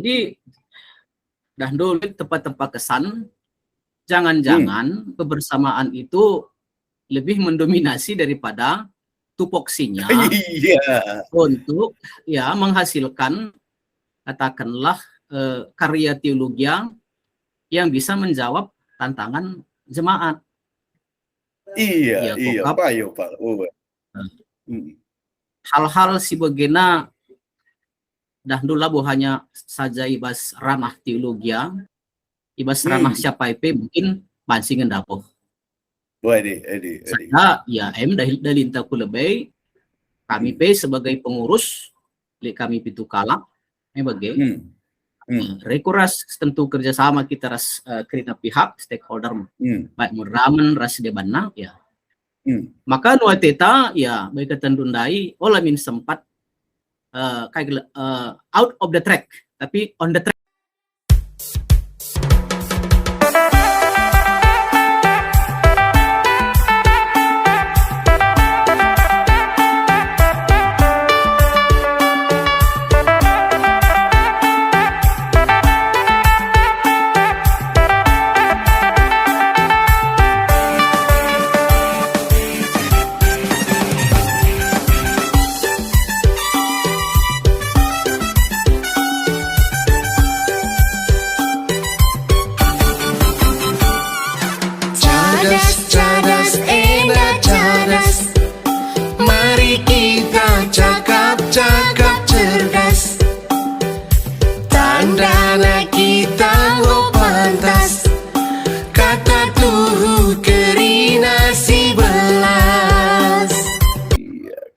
Jadi dah dulu tempat-tempat kesan, jangan-jangan kebersamaan itu lebih mendominasi daripada tupoksinya untuk ya menghasilkan katakanlah karya teologi yang bisa menjawab tantangan jemaat. Iya, Pak. Hal-hal sebagainya dah dulu hanya saja ibas ranah teologi, ibas ranah siapa IP mungkin pansingan dapoh. Saya ya dari ku lebih kami pe sebagai pengurus kami pitu kalak bagai rekuras tentu kerjasama kita ras kerina pihak stakeholder baik muraman ras debanna ya. Maka nuai teta ya baik ketendundai olah min sempat kayak out of the track tapi on the track.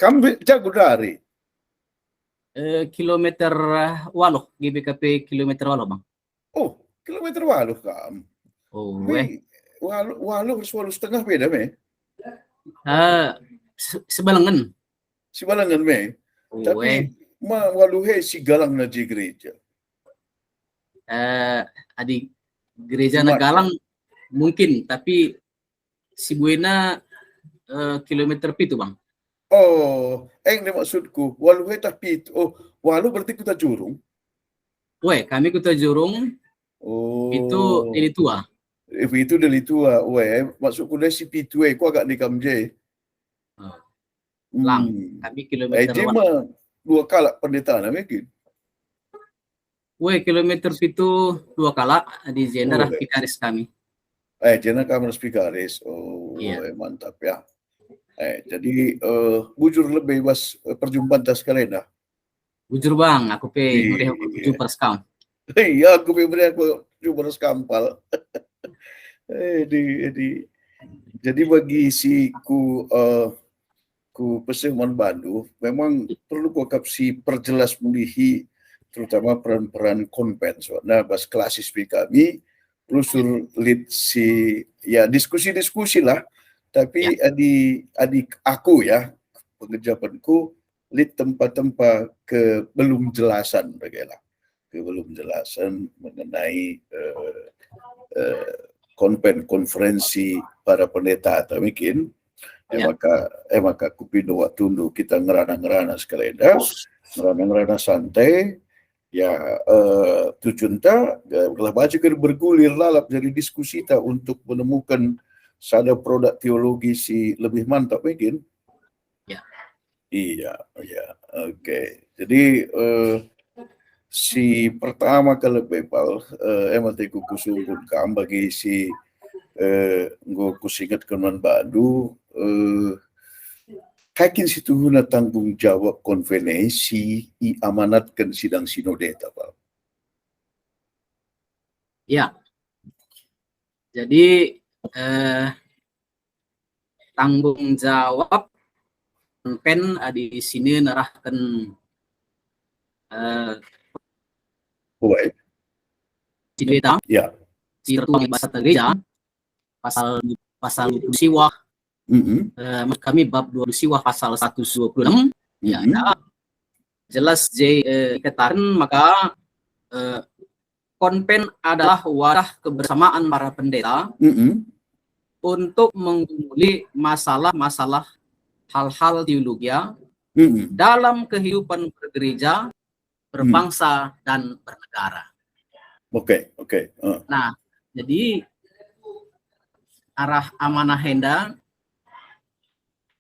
Kamu jago dari kilometer waluh GBKP kilometer waluh bang. Oh kilometer waluh kam. Oh waluh setengah beda me. Sebalangan me. Tapi waluh si galang na di gereja. Adik gereja Nagalang mungkin tapi si Buena kilometer pitu bang. Oh, ini maksudku. Waluh tapi waluh berarti Kuta Jurung. Kami Kuta Jurung. Oh. Itu dari tua. Itu dari tua. Maksudku dari si pitu ku agak di Kamje. Lang, kami kilometer. Cuma 2 kali pendeta mungkin. Kilometer pitu 2 kali di Jenderal Pikaris kami. Jenderal kami Pikaris. Iya. Mantap ya. Jadi bujur lebih bebas perjumpaan tas kalian dah. Bujur bang, aku beri aku super scam. Iya, aku beri aku super skampal. Jadi bagi si ku Peseman Bandu memang perlu ku kapsi perjelas mulihi terutama peran-peran konven. Nah, bas klasis kami plus lead si ya diskusi-diskusi lah. Tapi adik aku ya pengejapanku lead tempat-tempat belum jelasan bagaimana belum jelasan mengenai konferensi para pendeta atau mungkin maka aku pindah waktu dulu kita ngerana sekali dah ngerana santai ya tujuannya kalau baca bergulir lalap jadi diskusi kita untuk menemukan ada produk teologi si lebih mantap mungkin. Iya. Oke. Jadi si pertama kali bebal emang teku kusungkun kam bagi si kusingat keman Bandu kakin situ guna tanggung jawab konvensi amanatkan sidang sinode Pak. Ya. Jadi tanggung jawab pen di sini nerahkan cerita cerita bahasa gereja pasal siwah kami bab 2 siwah pasal 126 jelas dikatakan maka konven adalah wadah kebersamaan para pendeta untuk menggumuli masalah-masalah hal-hal teologi dalam kehidupan bergereja berbangsa dan bernegara. Oke. Nah, jadi arah amanah Henda,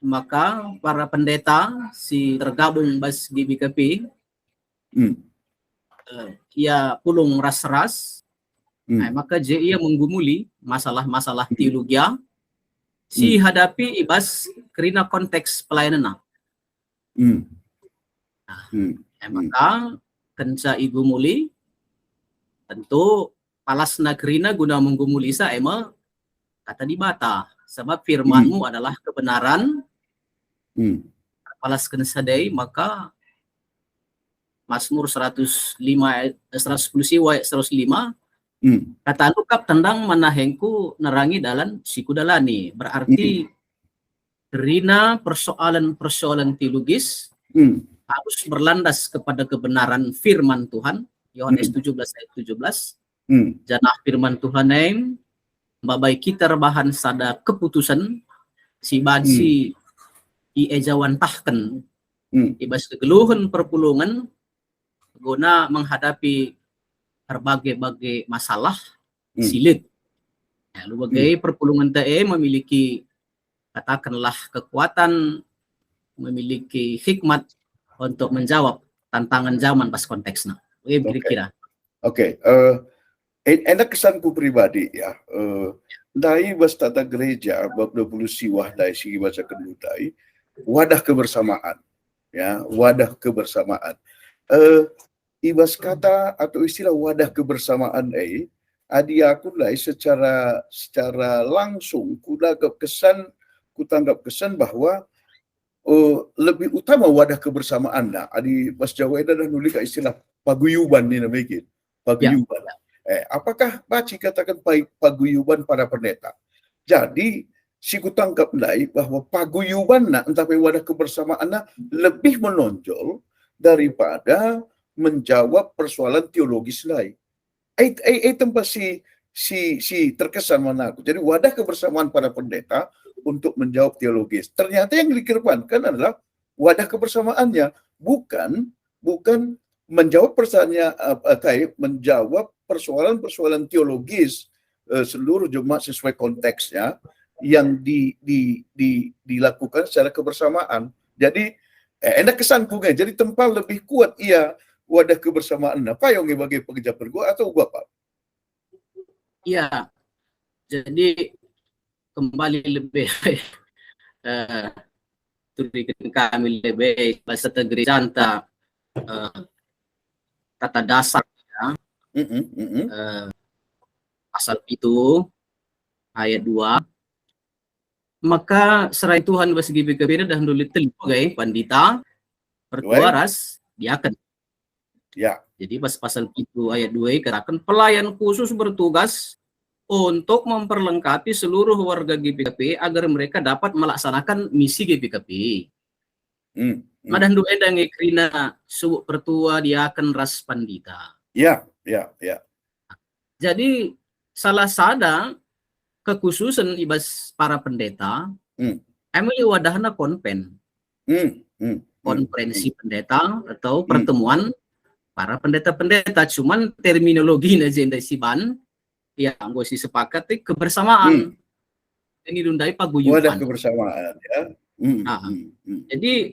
maka para pendeta si tergabung bas GBKP ia pulung ras-ras, maka ia menggumuli masalah-masalah teologia si hadapi ibas kerina konteks pelayanan. Maka kenca igumuli tentu palasna kerina guna menggumuli sa ema kata dibata sebab firmanmu adalah kebenaran. Palas kensadai maka Mazmur 110 ayat 105 kata nukap tendang manahengku nerangi dalam sikudalani, berarti kerina persoalan-persoalan teologis harus berlandas kepada kebenaran firman Tuhan. Yohanes 17 ayat 17 janah firman Tuhan yang babai kita rebahan sada keputusan si bansi iejawantahkan ibas kegeluhan perpulungan guna menghadapi berbagai masalah silit. Berbagai perpulungan TE memiliki katakanlah kekuatan, memiliki hikmat untuk menjawab tantangan zaman pas konteksnya. Kira-kira. Oke. Enak kesanku pribadi ya. Dari bas tata gereja bab 20 siwah dari segi baca kedudai wadah kebersamaan. Ya, wadah kebersamaan. Ibas kata atau istilah wadah kebersamaan adi aku lah secara langsung kutanggap kesan bahwa lebih utama wadah kebersamaan lah. Adi bas Jawa dah nulis istilah paguyuban ni namanya paguyuban. Apakah baci katakan paguyuban para pendeta? Jadi si kutanggap lah bahwa paguyuban nak entah wadah kebersamaan lah lebih menonjol daripada menjawab persoalan teologis lain. Tempat si terkesan mana aku. Jadi wadah kebersamaan para pendeta untuk menjawab teologis. Ternyata yang dikedepankan adalah wadah kebersamaannya bukan menjawab menjawab persoalan-persoalan teologis seluruh jemaat sesuai konteksnya yang dilakukan secara kebersamaan. Jadi enak kesanku kan. Jadi tempat lebih kuat wadah kebersamaan apa yang bagi pekerja pergua atau Bapak? Iya. Jadi kembali lebih turikan kami lebih bahasa tegri janta tata dasar ya. Pasal itu ayat 2 maka serai Tuhan bagi BKP dah nulis telugu pandita pertuaras diakan. Ya. Jadi pas pasal itu ayat 2 katakan pelayan khusus bertugas untuk memperlengkapi seluruh warga GPKP agar mereka dapat melaksanakan misi GPKP. Madan doa dan ngekrina subuk pertua dia akan ras pandita. Ya. Jadi salah sada kekhususan ibas para pendeta, emang wadahna konven. Konferensi pendeta atau pertemuan para pendeta-pendeta, cuman terminologi agenda siban ya gue sih sepakat kebersamaan ini dundai paguyuban wadah kebersamaan ya. Jadi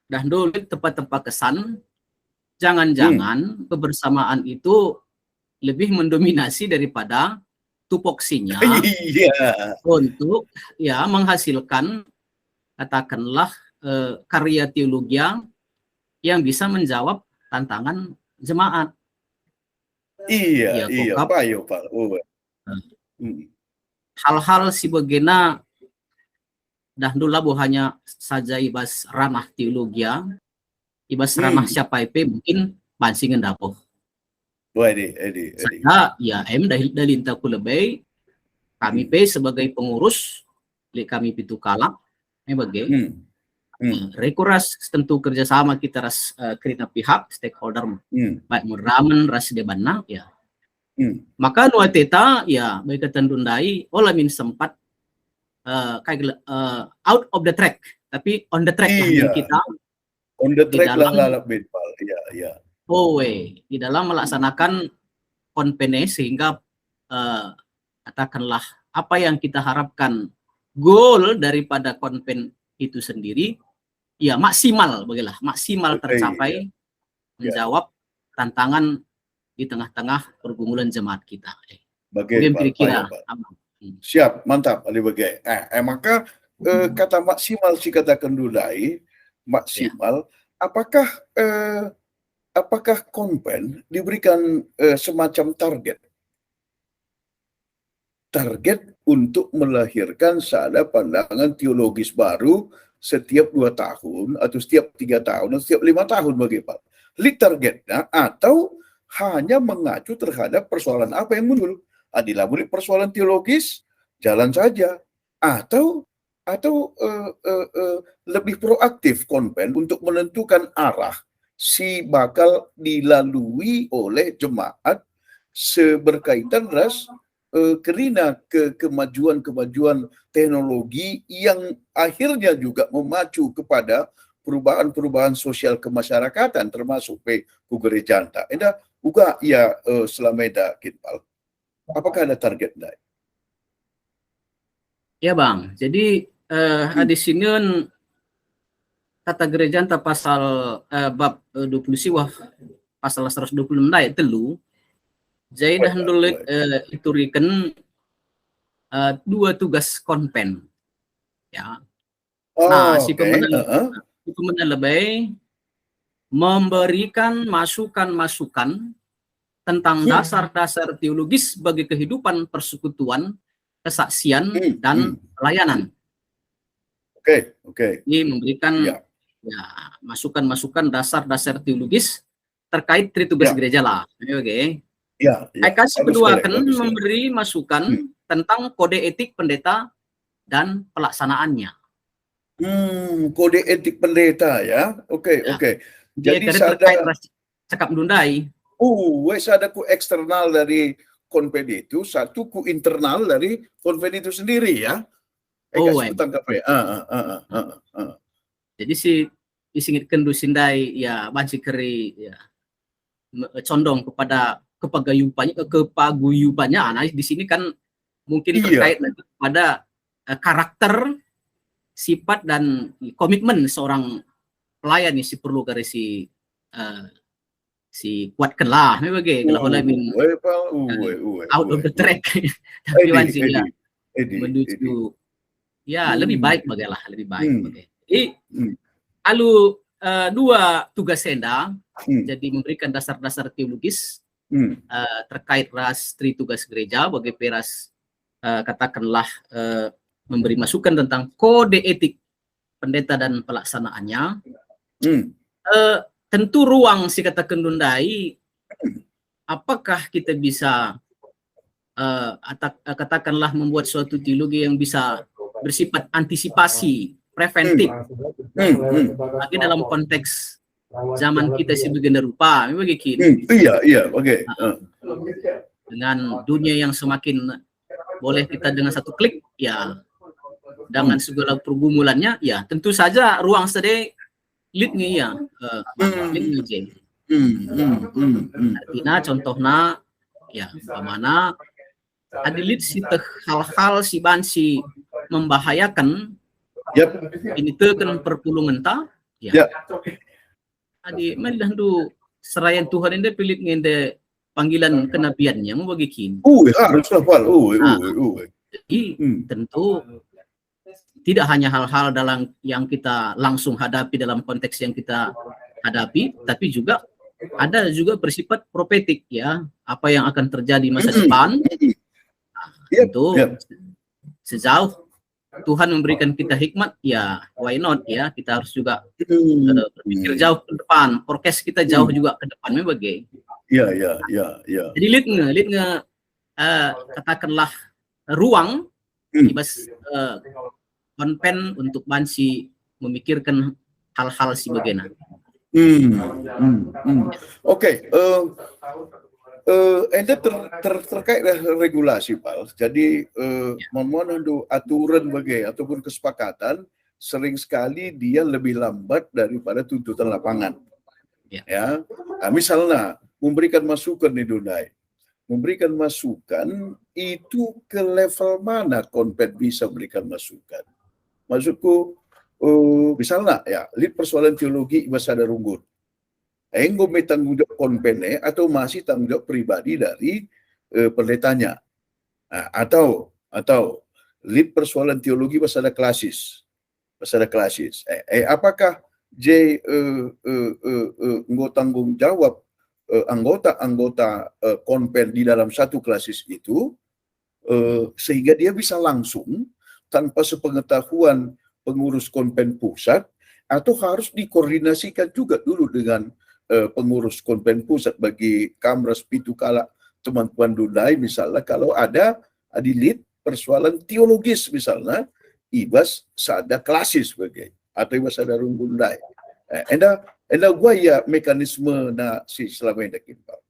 dah dulu tempat-tempat kesan jangan-jangan kebersamaan itu lebih mendominasi daripada tupoksinya untuk ya menghasilkan katakanlah karya teologi yang bisa menjawab tantangan jemaat. Iya, Pak. Hal-hal si begena dah dulu hanya saja ibas ranah teologi, ibas ranah siapa IP mungkin pansingan dapoh. Saya ya dari taku lebih kami sebagai pengurus kami pitu kalak bagai rekuras tentu kerjasama kita ras kerina pihak stakeholder baik meramen ras debanna ya maka nuai teta ya baik ketendundai olamin sempat out of the track tapi on the track kita on the track lah Ya. di dalam melaksanakan konvensi sehingga katakanlah apa yang kita harapkan goal daripada konven itu sendiri ya maksimal tercapai menjawab tantangan di tengah-tengah pergumulan jemaat kita. Mungkin kira-kira. Siap, mantap Ali Bagai. Maka kata maksimal si katakan dulai maksimal. Apakah konven diberikan semacam target untuk melahirkan sada pandangan teologis baru setiap 2 tahun atau setiap 3 tahun atau setiap 5 tahun bagi Pak? Lead targetnya atau hanya mengacu terhadap persoalan apa yang muncul? Adilah mulai persoalan teologis jalan saja atau lebih proaktif konven untuk menentukan arah si bakal dilalui oleh jemaat seberkaitan ras kerana kemajuan teknologi yang akhirnya juga memacu kepada perubahan-perubahan sosial kemasyarakatan termasuk kugerejaan. Enda juga ya selama eda Kitpal. Apakah ada target dah? Ya Bang, jadi di sini tata gereja pasal bab 20 siwah pasal 126 telu jadi dah nulis iturikan 2 tugas konven ya. Nah, si pemenang lebih memberikan masukan-masukan tentang dasar-dasar teologis bagi kehidupan persekutuan, kesaksian dan pelayanan. Oke. Ini memberikan masukan-masukan dasar-dasar teologis terkait tugas gereja lah. Oke. Kasih kedua kan memberi masukan tentang kode etik pendeta dan pelaksanaannya. Kode etik pendeta ya. Oke. Jadi terkait cakap dundai. Ada ku eksternal dari konven itu, satu ku internal dari konven itu sendiri ya. Jadi si disingit kendu sindai ya banci keri ya condong kepada kepaguyubannya. Nah, di sini kan mungkin terkait pada karakter, sifat dan komitmen seorang pelayan si perlu dari si kuatkan lah kalau out of the track tapi wansinya menuju lebih baik lebih baik. Jadi lalu 2 tugas senda jadi memberikan dasar-dasar teologis terkait ras tugas gereja bagi peras katakanlah memberi masukan tentang kode etik pendeta dan pelaksanaannya. Tentu ruang si katakan dundai apakah kita bisa katakanlah membuat suatu teologi yang bisa bersifat antisipasi preventif lagi dalam konteks zaman kita sebagai rupa begini. Dengan dunia yang semakin boleh kita dengan satu klik ya dengan segala pergumulannya ya tentu saja ruang sedih lead nih ya artinya contohnya ya bagaimana adilit si hal-hal si bansi membahayakan ini tekan perpulungan ta ya adi melihat serayan Tuhan ini pilih ngende panggilan kenabiannya mau bagikin harus hafal jadi tentu tidak hanya hal-hal dalam yang kita langsung hadapi dalam konteks yang kita hadapi, tapi juga ada juga bersifat profetik ya, apa yang akan terjadi masa depan. Tentu sejauh Tuhan memberikan kita hikmat, ya why not ya, kita harus juga berpikir jauh ke depan, forecast kita jauh juga ke depan bagai. Jadi lead nge katakanlah ruang bebas konven untuk bansi memikirkan hal-hal si bagena. Oke. Anda terkait regulasi Pak. Jadi mohon aturan bagai ataupun kesepakatan sering sekali dia lebih lambat daripada tuntutan lapangan. Ya, nah, misalnya memberikan masukan di Dunai, memberikan masukan itu ke level mana konpen bisa berikan masukan. Maksudku, misalnya ya, lead persoalan teologi bahasa Darunggun. Enggo tanggung jawab konpennya atau masih tanggung jawab pribadi dari pendetanya. Nah, atau lead persoalan teologi bahasa klasis. Apakah J tanggung jawab anggota-anggota konpen di dalam satu klasis itu sehingga dia bisa langsung tanpa sepengetahuan pengurus konpen pusat, atau harus dikoordinasikan juga dulu dengan pengurus konpen pusat bagi Kamras Pitukala teman-teman Dunai, misalnya kalau ada adilit persoalan teologis misalnya ibas sada klasis sebagai atau ibas sada Dunai. Enda gua ya mekanisme na si selama ini kita.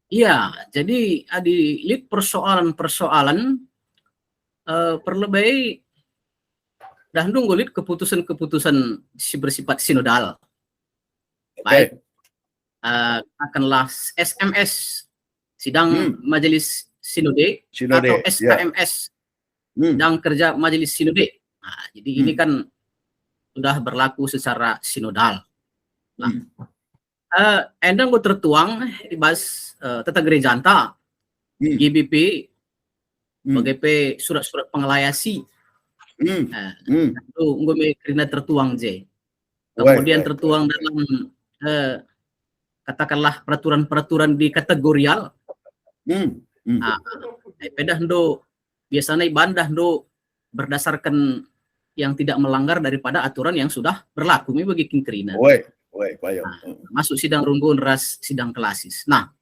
Iya, jadi adilit persoalan-persoalan perlebih dah nunggulit keputusan-keputusan bersifat sinodal. Baik, akanlah SMS sidang majelis sinode atau SKMS sidang kerja majelis sinode. Nah, jadi ini kan sudah berlaku secara sinodal. Nah, endang gue tertuang di bas tata gereja anta GBP BGP surat-surat pengelayasi. Itu gue kerina tertuang J. Kemudian tertuang dalam katakanlah peraturan-peraturan di kategorial. Pedah do biasanya ibadah do berdasarkan yang tidak melanggar daripada aturan yang sudah berlaku ini bagi Kerina. Masuk sidang runggun ras sidang klasis. Nah,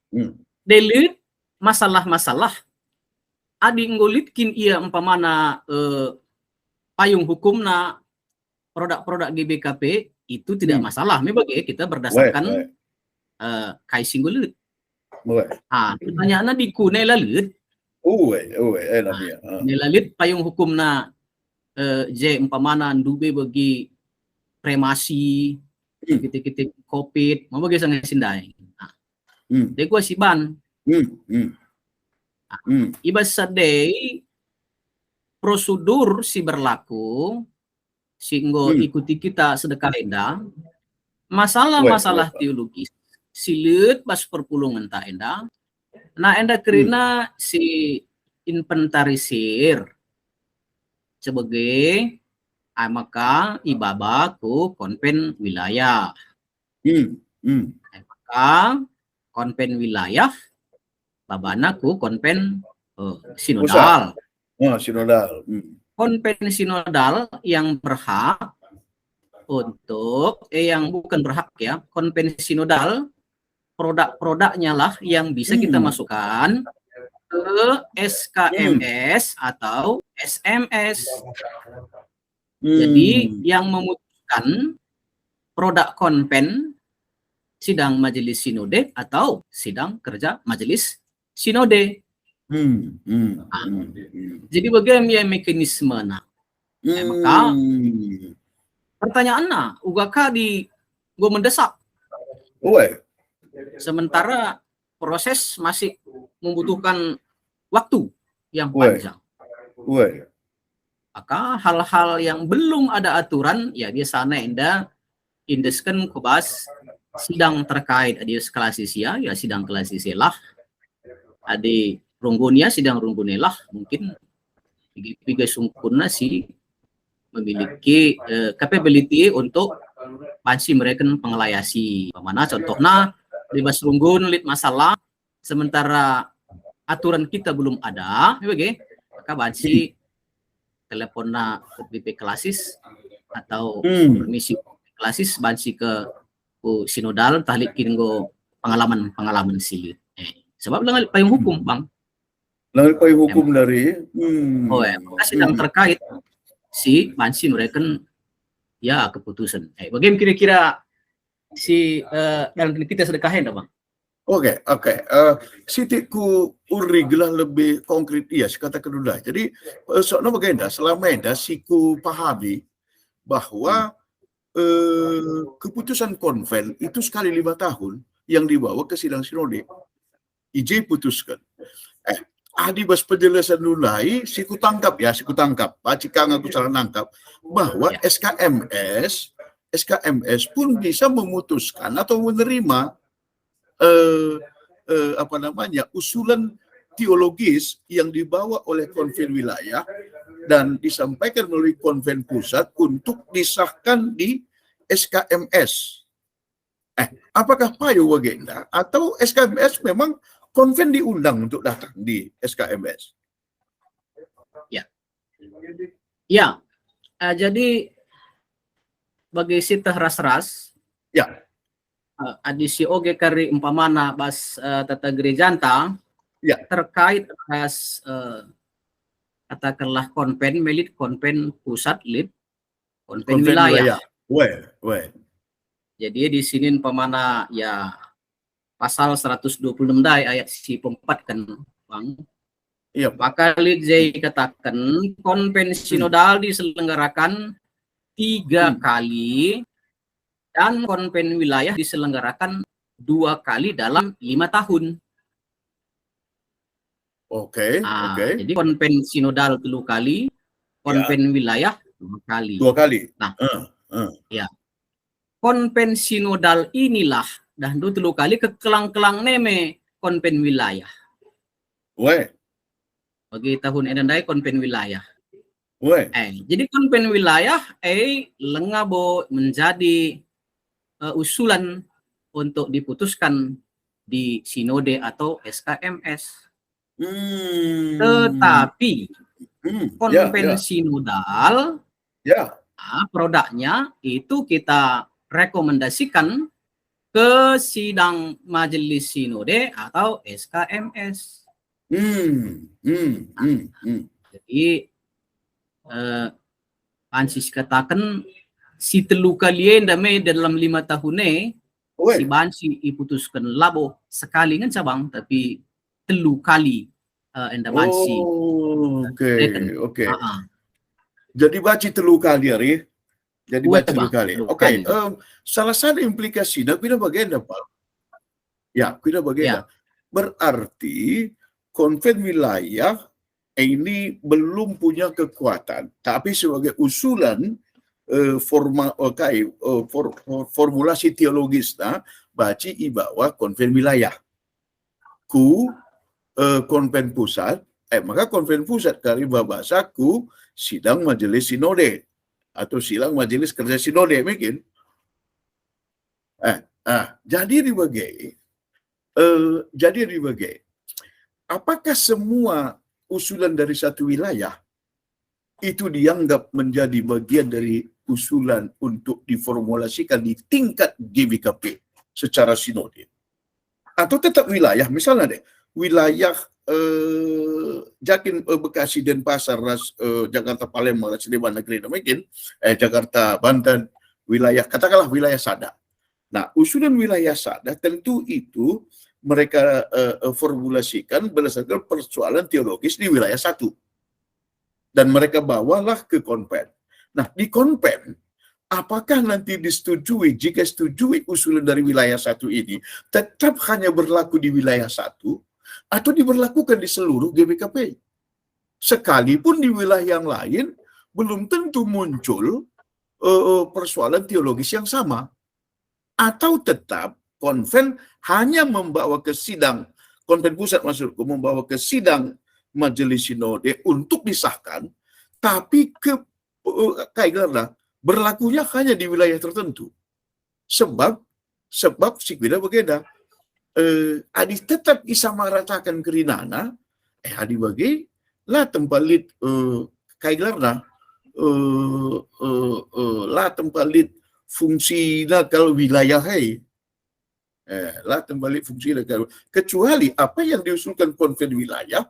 delit masalah-masalah adi ngolitkin ia umpamana payung hukumna produk-produk GBKP itu tidak masalah. Memang kita berdasarkan kaising gulut. Pertanyaannya di kune lalut. Lalut payung hukumna J umpamana ndube bagi premasi, kitik-kitik COVID, mau bagi sangat sindai. Dia gua siban. Ibas sadai prosedur si berlaku sehingga ikuti kita sedekah enda masalah-masalah teologis silut bas perpulungan tak enda nah enda kerina si inventarisir sebagai maka ibaba ku konpen wilayah maka konpen wilayah babana ku konpen sinodal. Sinodal. Konven sinodal yang berhak untuk yang bukan berhak ya, konven sinodal produk-produknya lah yang bisa kita masukkan ke SKMS atau SMS. Jadi yang memutuskan produk konven sidang majelis sinode atau sidang kerja majelis sinode. Jadi bagaimana mekanisme maka pertanyaannya ugakah di gue mendesak sementara proses masih membutuhkan waktu yang panjang. Maka hal-hal yang belum ada aturan ya biasanya indeskan kebas sidang terkait ada klasis ya sidang klasis lah ada runggunya sidang runggunelah mungkin tiga sempurna sih memiliki capability untuk pansi mereka pengelayasi. Mana contohnya bebas runggun lid masalah sementara aturan kita belum ada, maka pansi teleponnya ke BP klasis atau permisi klasis pansi ke sinodal tahlik kinggo pengalaman silit. Sebab dengan payung hukum bang. Payung hukum dari sidang terkait si pansi mereka ya keputusan. Bagaimana kira-kira si dalam kita sedekahin bang? Oke. Sitiku uriglah lebih konkret kata kedua. Jadi soalnya bagaimana selama ini siku pahami bahwa keputusan konven itu sekali 5 tahun yang dibawa ke sidang sinode. IJ putuskan. Adi bas penjelasan nulai, siku tangkap, Pacikang aku salah nangkap, bahwa SKMS pun bisa memutuskan atau menerima usulan teologis yang dibawa oleh konven wilayah dan disampaikan melalui konven pusat untuk disahkan di SKMS. Apakah payo agenda atau SKMS memang konven diundang untuk datang di SKMS? Ya, jadi bagi sitah ras-ras, adisi oge kari umpamana bas tata gerejanta, terkait ras katakanlah konven melit, konven pusat lit, konven wilayah. Jadi di sini umpamana ya pasal 126 dai ayat si 4 kan, Bang. Iya. Maka Lidjai katakan konven sinodal diselenggarakan 3 kali dan konven wilayah diselenggarakan 2 kali dalam 5 tahun. Oke. Jadi konven sinodal 3 kali, konven wilayah 2 kali. 2 kali. Nah, ya. Konven sinodal inilah dah 3 kali kekelang-kelang neme konven wilayah. Bagi tahun edandai konven wilayah. Jadi konven wilayah lengabo menjadi usulan untuk diputuskan di sinode atau SKMS. Tetapi konven sinodal produknya itu kita rekomendasikan ke sidang majelis sinode atau SKMS. Jadi Ansis katakan si 3 kali dame dalam 5 tahun si Bansi iputuskan labo sekali kan cabang tapi 3 kali enda Bansi. Oke. Jadi baci 3 kali hari. Jadi baca 3 kali. Oke. Salah satu implikasi dah kita bagian Pak. Kita bagian. Berarti konven wilayah ini belum punya kekuatan, tapi sebagai usulan formulasi teologis baci ibawa konven wilayah ku konven pusat, maka konven pusat kali bahasa ku sidang majelis sinode atau sidang majelis kerja sinode mungkin. Jadi dibagai. Apakah semua usulan dari satu wilayah itu dianggap menjadi bagian dari usulan untuk diformulasikan di tingkat GBKP secara sinode? Atau tetap wilayah, misalnya wilayah Jakin, Bekasi, Denpasar, Jakarta, Palembang, Sleman, Negeri, mungkin Jakarta, Banten, katakanlah wilayah Sada. Nah, usulan wilayah Sada tentu itu mereka formulasikan berdasarkan persoalan teologis di wilayah satu. Dan mereka bawalah ke konven. Nah, di konven, apakah nanti disetujui, jika setujui usulan dari wilayah satu ini, tetap hanya berlaku di wilayah satu, atau diberlakukan di seluruh GBKP? Sekalipun di wilayah yang lain, belum tentu muncul persoalan teologis yang sama. Atau tetap konven hanya membawa ke sidang, konven pusat maksudku, membawa ke sidang majelis sinode untuk disahkan, tapi berlakunya hanya di wilayah tertentu. Sebab sikbida begeda, adi tetap isamaratakan kerinana, adi bagi lah tempalit lah tempalit fungsi kalau wilayah lah tempalit fungsi kalau kecuali apa yang diusulkan konven wilayah,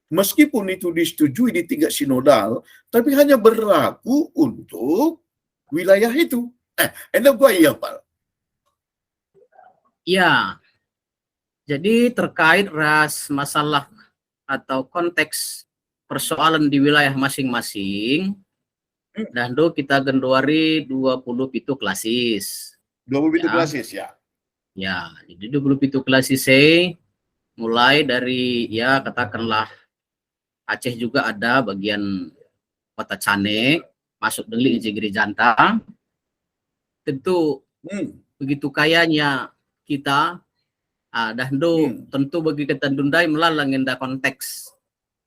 meskipun itu disetujui di tingkat sinodal, tapi hanya berlaku untuk wilayah itu. Enak gua iya, Pak. Ya, jadi terkait masalah atau konteks persoalan di wilayah masing-masing, Dan do kita genduari 20 pitu klasis. 20 pitu Ya. klasis ya. Ya, jadi 20 pitu klasis mulai dari ya katakanlah Aceh juga ada bagian kota Cane, masuk delik Jegeri Janta. Tentu begitu kayanya kita dan do tentu bagi kita Dundai melalang indah konteks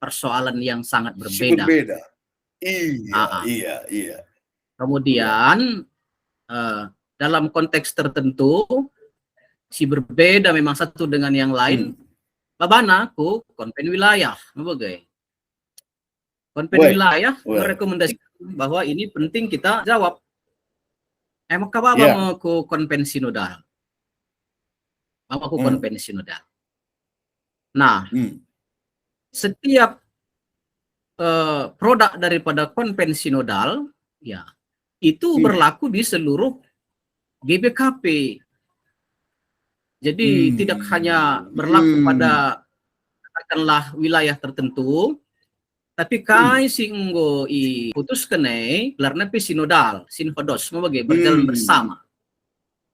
persoalan yang sangat berbeda. Berbeda. Iya. Kemudian dalam konteks tertentu si berbeda memang satu dengan yang lain. Babana ku konven wilayah, bagai konven wilayah merekomendasikan bahwa ini penting kita jawab. Maka baba mau ku konven sinodal. Baba ku konven sinodal. Nah, setiap produk daripada konven sinodal, ya itu berlaku di seluruh GBKP. Jadi tidak hanya berlaku pada katakanlah wilayah tertentu, tapi kai singgo putus kenai gelarnya sinodal, sinhodos, sebagai berjalan bersama.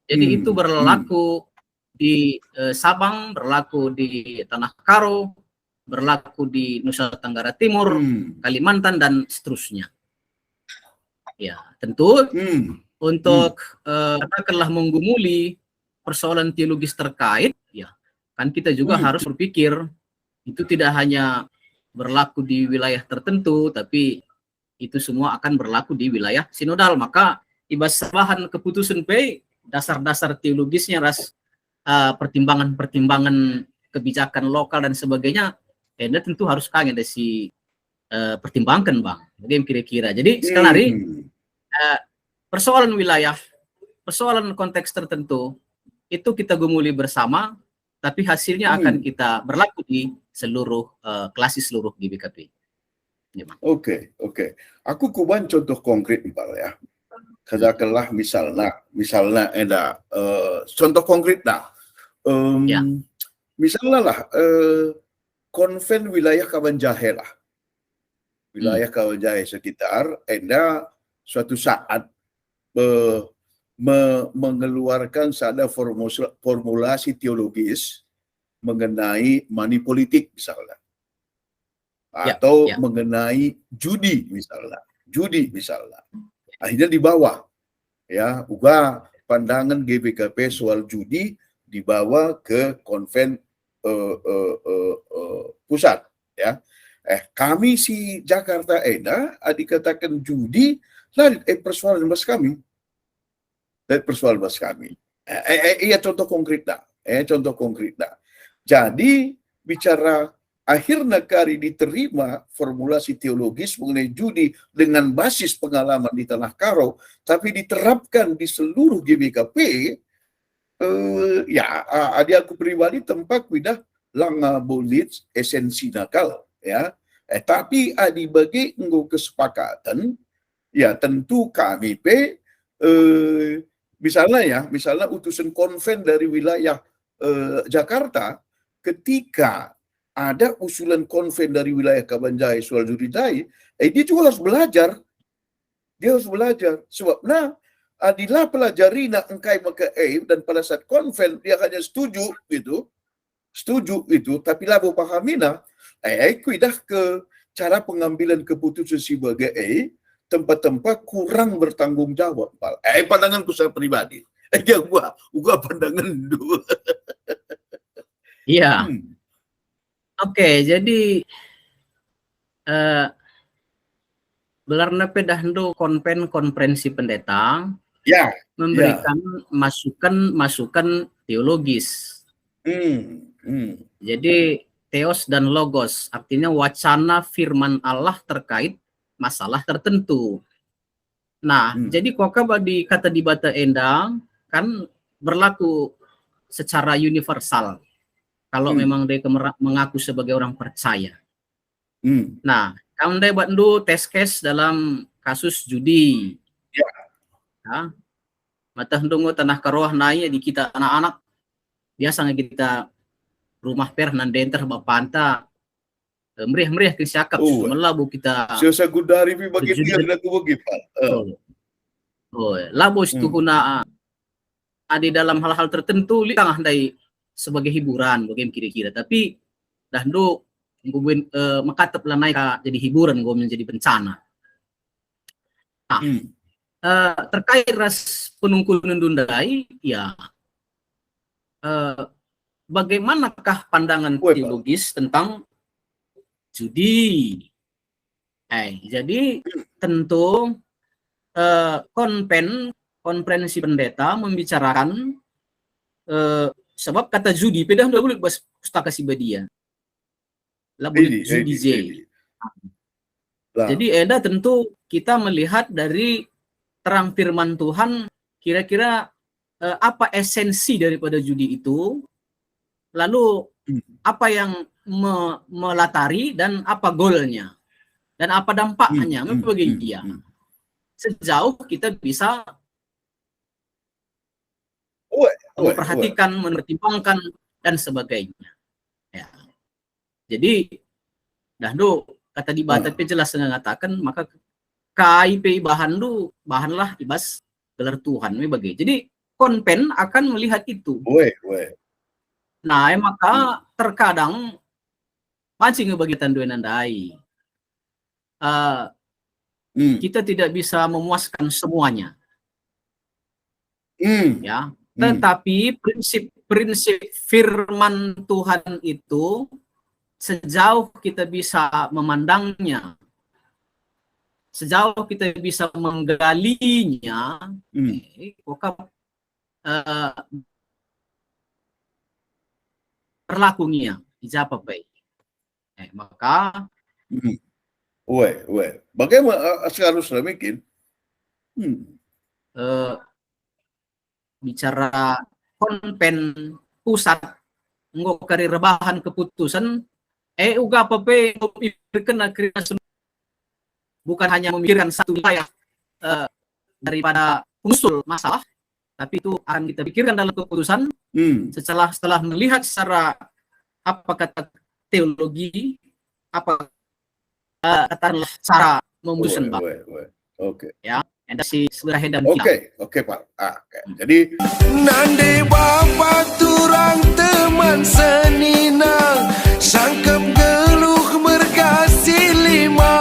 Jadi itu berlaku di Sabang, berlaku di Tanah Karo, berlaku di Nusa Tenggara Timur, Kalimantan dan seterusnya. Ya, tentu untuk katakanlah menggumuli persoalan teologis terkait, ya kan kita juga harus berpikir itu tidak hanya berlaku di wilayah tertentu, tapi itu semua akan berlaku di wilayah sinodal. Maka bahan keputusan dasar-dasar teologisnya pertimbangan-pertimbangan kebijakan lokal dan sebagainya, tentu harus kangen pertimbangkan bang. Jadi kira-kira. Jadi sekali lagi persoalan wilayah, persoalan konteks tertentu itu kita gumuli bersama, tapi hasilnya akan kita berlaku di seluruh klasis seluruh GBKP. Oke. Aku kuban contoh konkret Pak ya. Katakanlah misalnya ada contoh konkret misalnya lah konven wilayah Kabanjahe lah. Wilayah Kabanjahe sekitar ada suatu saat mengeluarkan ada formulasi teologis mengenai money politik misalnya, atau mengenai judi misalnya, akhirnya dibawa ya pandangan GBKP soal judi dibawa ke konven pusat ya. Kami si Jakarta dikatakan judi lah persoalan bas kami. Iya contoh konkret dah. Jadi bicara akhirnya kari diterima formulasi teologis mengenai judi dengan basis pengalaman di Tanah Karo, tapi diterapkan di seluruh GBKP. Adi aku pribadi tempat widah langa bolit esensi nakal ya. Tapi adi bagi kesepakatan ya tentu kami misalnya utusan konven dari wilayah Jakarta, ketika ada usulan konven dari wilayah Kabanjahe soal judi dia juga harus belajar. Dia harus belajar. Sebab adilah pelajari engkai maka dan pada saat konven dia hanya setuju itu, tapi lah pahami kuidah ke cara pengambilan keputusan sebagai tempat-tempat kurang bertanggung jawab. Pandanganku saya pribadi. Gua pandangan dulu. Iya. Oke, jadi belarna pedahndo konferensi pendeta memberikan masukan teologis. Jadi theos dan logos artinya wacana firman Allah terkait masalah tertentu. Nah, jadi di kata di Bata Endang kan berlaku secara universal kalau memang dia mengaku sebagai orang percaya. Nah, kamu dia bantu tes case dalam kasus judi. Ya. Mata hendungo tanah karoah naik di kita anak-anak biasanya kita rumah per nan denter bapanta meriah-meriah ke siakap melabu kita siasa gudari pi bagi dia aku bagi Pak. Labu itu guna ada dalam hal-hal tertentu li tengah dari sebagai hiburan bagaimana kira-kira, tapi dah do makatap lah naik jadi hiburan gue menjadi bencana. Nah, terkait ras penungkulan dundai ya bagaimanakah pandangan teologis tentang judi? Jadi tentu konferensi pendeta membicarakan sebab kata judi pedah udah boleh bahas pustaka Sibadia lah boleh judi Z. Jadi tentu kita melihat dari terang firman Tuhan kira-kira apa esensi daripada judi itu, lalu apa yang melatari dan apa goalnya dan apa dampaknya bagi dia. Sejauh kita bisa memperhatikan, mempertimbangkan dan sebagainya. Ya. Jadi dahdu kata di Batak jelas mengatakan maka KIP bahanlah ibas gelar Tuhan bagi. Jadi konven akan melihat itu. Nah, maka terkadang mancing bagi tanduan andai. Kita tidak bisa memuaskan semuanya. Ya, tetapi prinsip firman Tuhan itu sejauh kita bisa memandangnya, sejauh kita bisa menggalinya, perlakunya ijabah baik. Maka bagaimana seharusnya bikin? Bicara konven pusat nggo kari rebahan keputusan uga pape kena bukan hanya memikirkan satu wilayah daripada usul masalah, tapi itu akan kita pikirkan dalam keputusan setelah melihat secara apa kata teologi, apa katakanlah cara memutuskan Pak. Ya, enda si segera hedam. Oke Pak. Jadi nande bapa turang teman senina sangkep geluh merkasi lima